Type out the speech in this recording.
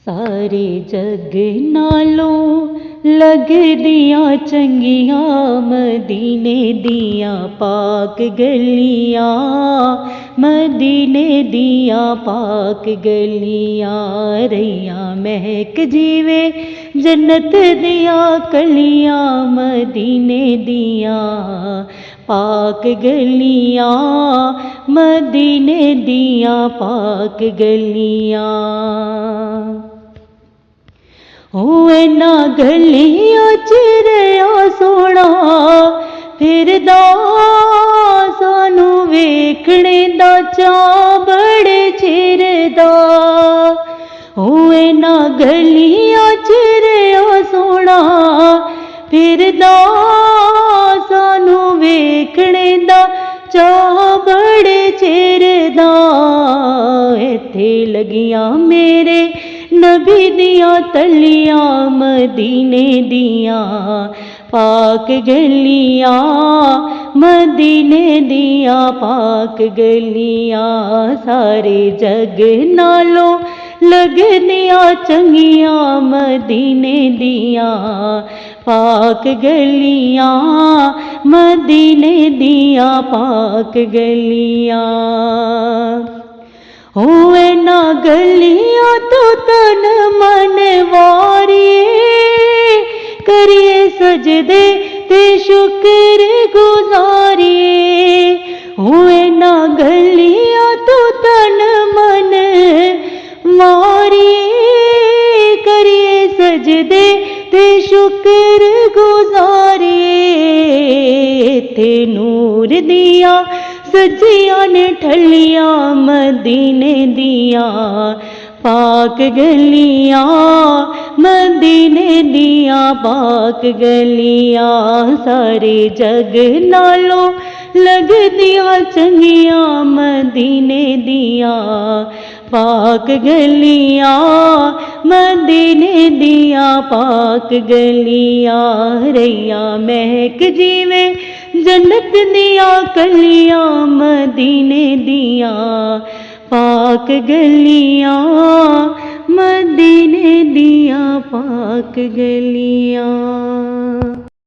सारे जग नालों लगदियां चंगियां मदीने दियां पाक गलियां, मदीने दियां पाक गलियां। रैयां महक जीवे जन्नत दियां कलियां, मदीने दियां पाक गलियां, मदीने दियां पाक गलियां। इन्ना गलियां च रहा सोना फिरदा, सानू वेखने दा चा बड़े चिर दा। इन्ना गलियां च रहा सोना फिरदा, सानू वेखने दा चा बड़े चिर दा। इत्थे लगियां मेरे नबी दियां तलियां, मदीने दियां पाक गलियां, मदीने दियां पाक गलियां। सारे जग नालों लगदियां चंगियां, मदीने दियां पाक गलियां, मदीने दियां पाक गलियां। इन्ना गलियां तो तन मन वारिए, करिए सजदे ते शुक्र गुजारिए। इन्ना गलियां तो तन मन वारिए, करिए सजदे ते शुक्र गुजारिए। इत्थे नूर दियां सजियां ने ठलियां, मदीने दियां पाक गलियां, मदीने दियां पाक गलियां। सारे जग नालों लगदियां चंगियां, मदीने दियां पाक गलियां, मदीने दियां पाक गलियां। रैयां महक जीवे जन्नत दियां कलियां, मदीने दियां पाक गलियां, मदीने दियां पाक गलियां।